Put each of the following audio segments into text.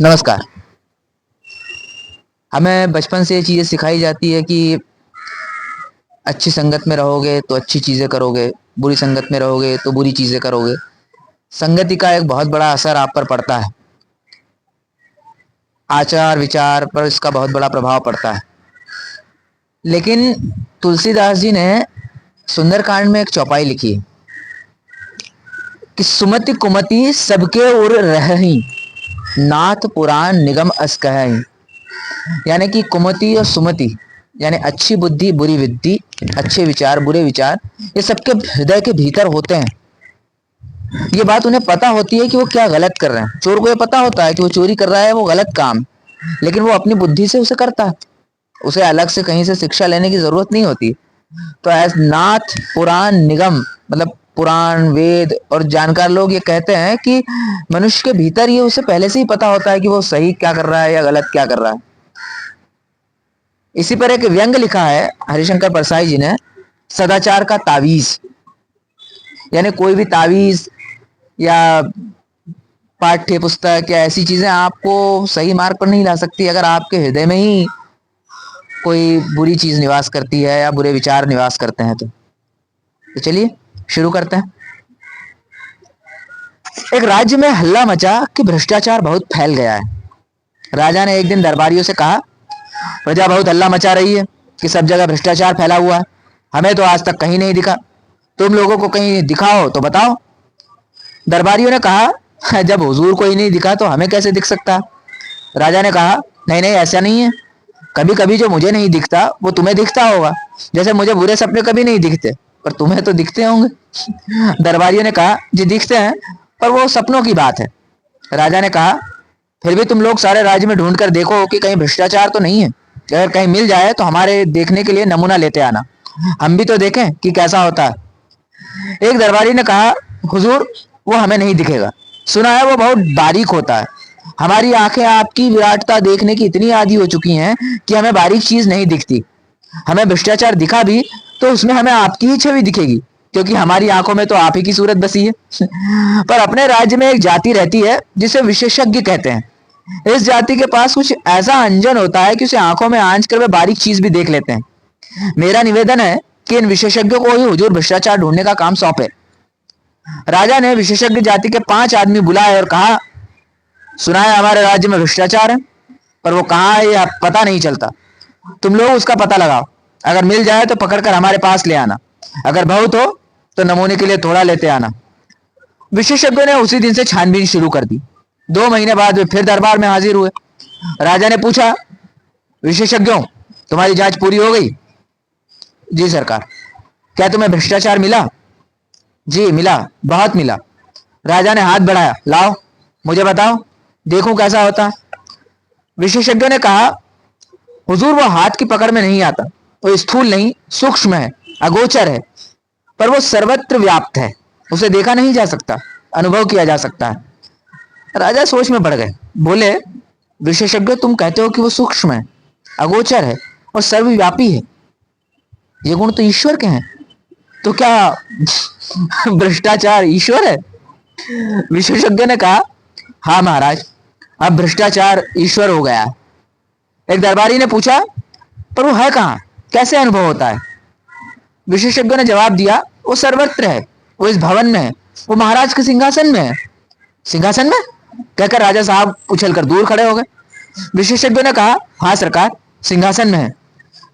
नमस्कार। हमें बचपन से ये चीज़ें सिखाई जाती है कि अच्छी संगत में रहोगे तो अच्छी चीज़ें करोगे, बुरी संगत में रहोगे तो बुरी चीज़ें करोगे। संगति का एक बहुत बड़ा असर आप पर पड़ता है। आचार विचार पर इसका बहुत बड़ा प्रभाव पड़ता है। लेकिन तुलसीदास जी ने सुंदरकांड में एक चौपाई लिखी है कि सुमति कुमति सबके उर रहहि, नाथ पुराण निगम अस कहहि। यानी कि कुमति और सुमति यानी अच्छी बुद्धि बुरी विद्धि, अच्छे विचार बुरे विचार, ये सबके हृदय के भीतर होते हैं। ये बात उन्हें पता होती है कि वो क्या गलत कर रहे हैं। चोर को ये पता होता है कि वो चोरी कर रहा है, वो गलत काम, लेकिन वो अपनी बुद्धि से उसे करता है। उसे अलग से कहीं से शिक्षा लेने की जरूरत नहीं होती। तो एज नाथ पुराण निगम, मतलब पुराण वेद और जानकार लोग ये कहते हैं कि मनुष्य के भीतर ये उसे पहले से ही पता होता है कि वो सही क्या कर रहा है या गलत क्या कर रहा है। इसी पर एक व्यंग लिखा है हरिशंकर परसाई जी ने, सदाचार का तावीज। यानी कोई भी तावीज या पाठ्य पुस्तक या ऐसी चीजें आपको सही मार्ग पर नहीं ला सकती अगर आपके हृदय में ही कोई बुरी चीज निवास करती है या बुरे विचार निवास करते हैं। तो चलिए शुरू करते हैं। एक राज्य में हल्ला मचा कि भ्रष्टाचार बहुत फैल गया है। राजा ने एक दिन दरबारियों से कहा, प्रजा बहुत हल्ला मचा रही है कि सब जगह भ्रष्टाचार फैला हुआ है, हमें तो आज तक कहीं नहीं दिखा। तुम लोगों को कहीं दिखाओ तो बताओ। दरबारियों ने कहा, जब हुजूर को ही नहीं दिखा तो हमें कैसे दिख सकता। राजा ने कहा, नहीं नहीं, ऐसा नहीं है। कभी कभी जो मुझे नहीं दिखता वो तुम्हें दिखता होगा, जैसे मुझे बुरे सपने कभी नहीं दिखते पर तुम्हें तो दिखते होंगे। दरबारियों ने कहा, जी दिखते हैं, पर वो सपनों की बात है। राजा ने कहा, फिर भी तुम लोग सारे राज्य में ढूंढ कर देखो कि कहीं भ्रष्टाचार तो नहीं है। अगर कहीं मिल जाए तो हमारे देखने के लिए नमूना लेते आना, हम भी तो देखें कि कैसा होता है। एक दरबारी ने कहा, हुजूर वो हमें नहीं दिखेगा, सुना है वो बहुत बारीक होता है। हमारी आंखें आपकी विराटता देखने की इतनी आदी हो चुकी हैं कि हमें बारीक चीज नहीं दिखती। हमें भ्रष्टाचार दिखा भी तो उसमें हमें आपकी ही छवि दिखेगी, क्योंकि हमारी आंखों में तो आप ही की सूरत बसी है। पर अपने राज्य में एक जाति रहती है जिसे विशेषज्ञ कहते हैं। इस जाति के पास कुछ ऐसा अंजन होता है कि उसे आंखों में आंच कर वे बारीक चीज भी देख लेते हैं। मेरा निवेदन है कि इन विशेषज्ञों को ही हुजूर भ्रष्टाचार ढूंढने का काम सौंपे। राजा ने विशेषज्ञ जाति के 5 आदमी बुलाए और कहा, सुना है हमारे राज्य में भ्रष्टाचार है, पर वो कहाँ है यह पता नहीं चलता। तुम लोग उसका पता लगाओ, अगर मिल जाए तो पकड़कर हमारे पास ले आना, अगर बहुत हो तो नमूने के लिए थोड़ा लेते आना। विशेषज्ञों ने उसी दिन से छानबीन शुरू कर दी। 2 महीने बाद वे फिर दरबार में हाजिर हुए। राजा ने पूछा, विशेषज्ञों तुम्हारी जांच पूरी हो गई? जी सरकार। क्या तुम्हें भ्रष्टाचार मिला? जी मिला, बहुत मिला। राजा ने हाथ बढ़ाया, लाओ मुझे बताओ, देखूं कैसा होता है। विशेषज्ञों ने कहा, हुजूर वो हाथ की पकड़ में नहीं आता, वो स्थूल नहीं सूक्ष्म है, अगोचर है, पर वो सर्वत्र व्याप्त है, उसे देखा नहीं जा सकता, अनुभव किया जा सकता है। राजा सोच में पड़ गए, बोले, विशेषज्ञ तुम कहते हो कि वो सूक्ष्म है, अगोचर है और सर्वव्यापी है, ये गुण तो ईश्वर के हैं, तो क्या भ्रष्टाचार ईश्वर है? विशेषज्ञ ने कहा, हाँ महाराज, अब भ्रष्टाचार ईश्वर हो गया है। एक दरबारी ने पूछा, पर वो है कहाँ, कैसे अनुभव होता है? विशेषज्ञ ने जवाब दिया, वो सर्वत्र है, वो इस भवन में है, वो महाराज के सिंहासन में है। सिंहासन में? कहकर राजा साहब उछलकर दूर खड़े हो गए। विशेषज्ञ ने कहा, हाँ सरकार, सिंहासन में है।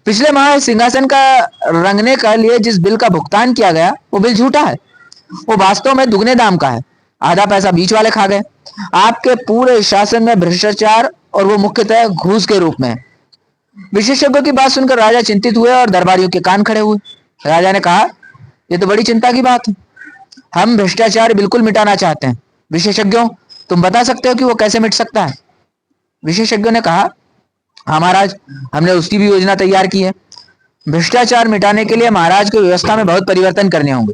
पिछले माह सिंहासन का रंगने के लिए जिस बिल का भुगतान किया गया वो बिल झूठा है, वो वास्तव में दुगने दाम का है, आधा पैसा बीच वाले खा गए। आपके पूरे शासन में भ्रष्टाचार और वो मुख्यतः घूस के रूप में है। विशेषज्ञों की बात सुनकर राजा चिंतित हुए और दरबारियों के कान खड़े हुए। राजा ने कहा, ये तो बड़ी चिंता की बात है, हम भ्रष्टाचार बिल्कुल मिटाना चाहते हैं। विशेषज्ञों तुम बता सकते हो कि वो कैसे मिट सकता है? विशेषज्ञों ने कहा, हाँ महाराज, हमने उसकी भी योजना तैयार की है। भ्रष्टाचार मिटाने के लिए महाराज को व्यवस्था में बहुत परिवर्तन करने होंगे।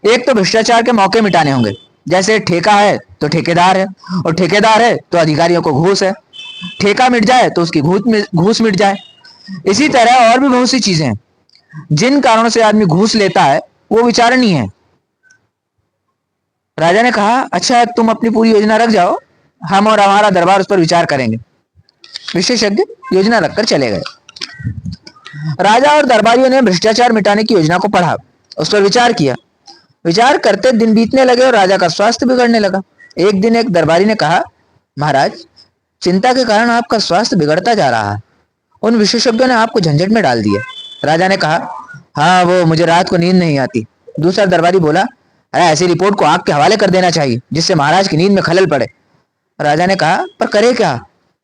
एक तो भ्रष्टाचार के मौके मिटाने होंगे, जैसे ठेका है तो ठेकेदार है, और ठेकेदार है तो अधिकारियों को घूस है। ठेका मिट जाए तो उसकी घूस मिट जाए। इसी तरह और भी बहुत सी चीजें हैं जिन कारणों से आदमी घूस लेता है, वो विचारणीय है। राजा ने कहा, अच्छा तुम अपनी पूरी योजना रख जाओ, हम और हमारा दरबार उस पर विचार करेंगे। विशेषज्ञ योजना रखकर चले गए। राजा और दरबारियों ने भ्रष्टाचार मिटाने की योजना को पढ़ा, उस पर विचार किया। विचार करते दिन बीतने लगे और राजा का स्वास्थ्य बिगड़ने लगा। एक दिन एक दरबारी ने कहा, महाराज, चिंता के कारण आपका स्वास्थ्य बिगड़ता जा रहा है। उन विशेषज्ञों ने आपको झंझट में डाल दिया। राजा ने कहा, हाँ, वो मुझे रात को नींद नहीं आती। दूसरा दरबारी बोला, अरे ऐसी रिपोर्ट को आग के हवाले कर देना चाहिए जिससे महाराज की नींद में खलल पड़े। राजा ने कहा, पर करे क्या?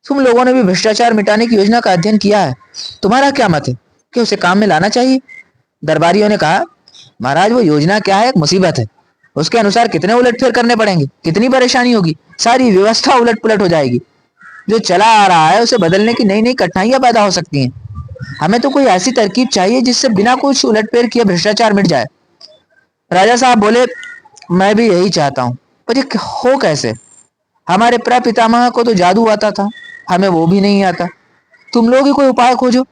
तुम लोगों ने भी भ्रष्टाचार मिटाने की योजना का अध्ययन किया है, तुम्हारा क्या मत है कि उसे काम में लाना चाहिए? दरबारियों ने कहा, महाराज, वो योजना क्या है? एक मुसीबत है। उसके अनुसार कितने उलटफेर करने पड़ेंगे, कितनी परेशानी होगी, सारी व्यवस्था उलट पुलट हो जाएगी। जो चला आ रहा है उसे बदलने की नई नई कठिनाइयां पैदा हो सकती हैं। हमें तो कोई ऐसी तरकीब चाहिए जिससे बिना कुछ उलटफेर किए भ्रष्टाचार मिट जाए। राजा साहब बोले, मैं भी यही चाहता हूँ, पर ये हो कैसे? हमारे प्रपितामह को तो जादू आता था, हमें वो भी नहीं आता। तुम लोग ही कोई उपाय खोजो।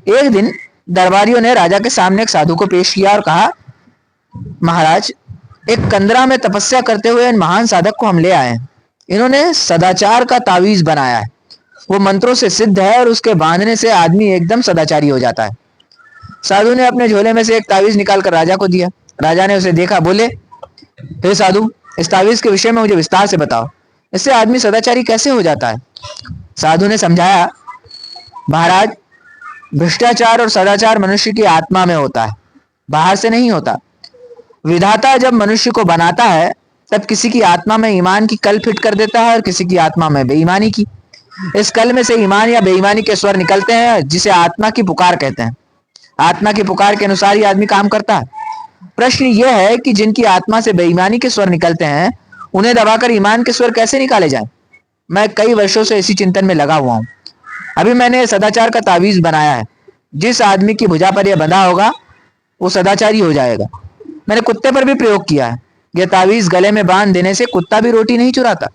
एक दिन दरबारियों ने राजा के सामने एक साधु को पेश किया और कहा, महाराज, एक कंदरा में तपस्या करते हुए इन महान साधक को हम ले आए हैं। इन्होंने सदाचार का तावीज बनाया है। वो मंत्रों से सिद्ध है और उसके बांधने से आदमी एकदम सदाचारी हो जाता है। साधु ने अपने झोले में से एक तावीज निकालकर राजा को दिया। राजा ने उसे देखा, बोले, हे साधु, इस तावीज के विषय में मुझे विस्तार से बताओ। इससे आदमी सदाचारी कैसे हो जाता है? साधु ने समझाया, महाराज, भ्रष्टाचार और सदाचार मनुष्य की आत्मा में होता है, बाहर से नहीं होता। विधाता जब मनुष्य को बनाता है तब किसी की आत्मा में ईमान की कल फिट कर देता है और किसी की आत्मा में बेईमानी की। इस कल में से ईमान या बेईमानी के स्वर निकलते हैं जिसे आत्मा की पुकार कहते हैं। आत्मा की पुकार के अनुसार ही आदमी काम करता है। प्रश्न यह है कि जिनकी आत्मा से बेईमानी के स्वर निकलते हैं उन्हें दबाकर ईमान के स्वर कैसे निकाले जाएं? मैं कई वर्षों से इसी चिंतन में लगा हुआ हूं। अभी मैंने सदाचार का तावीज बनाया है। जिस आदमी की भुजा पर यह बंधा होगा वो सदाचारी हो जाएगा। मैंने कुत्ते पर भी प्रयोग किया है। यह तावीज गले में बांध देने से कुत्ता भी रोटी नहीं चुराता।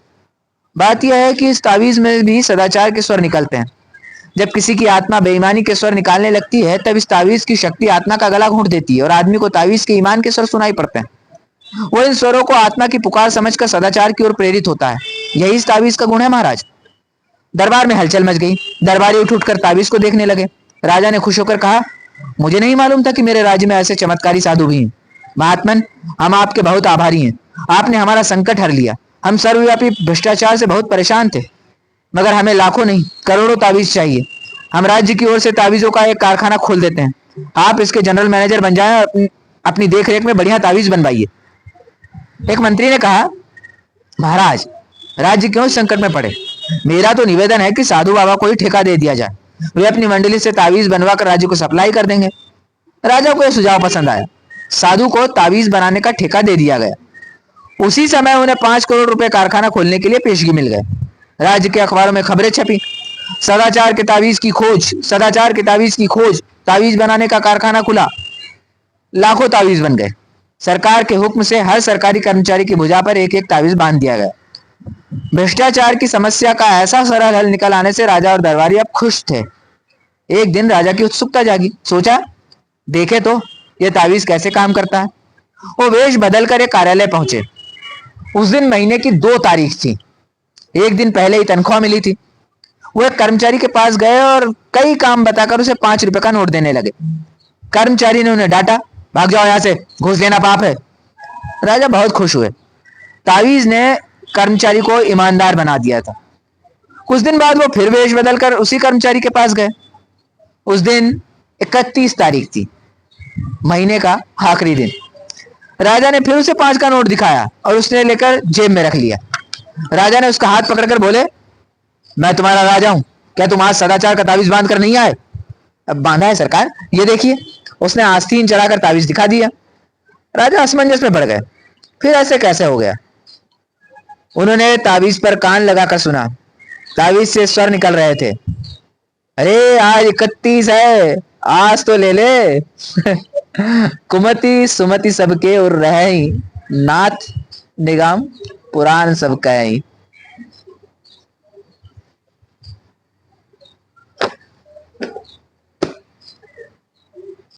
बात यह है कि इस तावीज में भी सदाचार के स्वर निकलते हैं। जब किसी की आत्मा बेईमानी के स्वर निकालने लगती है तब इस तावीज की शक्ति आत्मा का गला घोंट देती है और आदमी को तावीज के ईमान के स्वर सुनाई पड़ते हैं। वो इन स्वरों को आत्मा की पुकार समझकर सदाचार की ओर प्रेरित होता है। यही इस तावीज का गुण है महाराज। दरबार में हलचल मच गई। दरबारी उठ उठकर तावीज को देखने लगे। राजा ने खुश होकर कहा, मुझे नहीं मालूम था कि मेरे राज्य में ऐसे चमत्कारी साधु भी हैं। महात्मन, हम आपके बहुत आभारी हैं। आपने हमारा संकट हर लिया। हम सर्वव्यापी भ्रष्टाचार से बहुत परेशान थे, मगर हमें लाखों नहीं करोड़ों तावीज चाहिए। हम राज्य की ओर से तावीजों का एक कारखाना खोल देते हैं। आप इसके जनरल मैनेजर बन जाएं और अपनी देखरेख में बढ़िया तावीज बनवाइए। एक मंत्री ने कहा, महाराज, राज्य क्यों संकट में पड़े? मेरा तो निवेदन है कि साधु बाबा को ही ठेका दे दिया जाए। वे अपनी मंडली से तावीज बनवा कर राज्य को सप्लाई कर देंगे। राजा को यह सुझाव पसंद आया। साधु को तावीज बनाने का ठेका दे दिया गया। उसी समय उन्हें 5 करोड़ रुपए कारखाना खोलने के लिए पेशगी मिल गए। राज्य के अखबारों में खबरें छपी, सदाचार के तावीज की खोज, सदाचार के तावीज की खोज, तावीज बनाने का कारखाना खुला। लाखों तावीज बन गए। सरकार के हुक्म से हर सरकारी कर्मचारी की भुजा पर एक एक तावीज बांध दिया गया। भ्रष्टाचार की समस्या का ऐसा सरल हल निकल आने से राजा और दरबारी अब खुश थे। एक दिन राजा की उत्सुकता जागी। सोचा, देखे तो यह तावीज कैसे काम करता है। वो वेश बदलकर एक कार्यालय पहुंचे। उस दिन महीने की 2 तारीख थी। एक दिन पहले ही तनख्वाह मिली थी। वो एक कर्मचारी के पास गए और कई काम बताकर उसे 5 रुपए का नोट देने लगे। कर्मचारी ने उन्हें डांटा, भाग जाओ यहां से, घूस लेना पाप है। राजा बहुत खुश हुए। तावीज ने कर्मचारी को ईमानदार बना दिया था। कुछ दिन बाद वो फिर वेश बदलकर उसी कर्मचारी के पास गए। उस दिन 31 तारीख थी, महीने का आखिरी दिन। राजा ने फिर उसे 5 का नोट दिखाया और उसने लेकर जेब में रख लिया। राजा ने उसका हाथ पकड़कर बोले, मैं तुम्हारा राजा हूं, क्या तुम आज सदाचार का तावीज बांध कर नहीं आए? अब बांधा है सरकार, ये देखिए। उसने आस्तीन चढ़ाकर तावीज दिखा दिया। राजा असमंजस में पड़ गए, फिर ऐसे कैसे हो गया? उन्होंने तावीज पर कान लगाकर सुना। तावीज से स्वर निकल रहे थे, अरे आज 31 है, आज तो ले ले। कुमति सुमति सबके उर रहे, नाथ निगम पुराण सब कहे।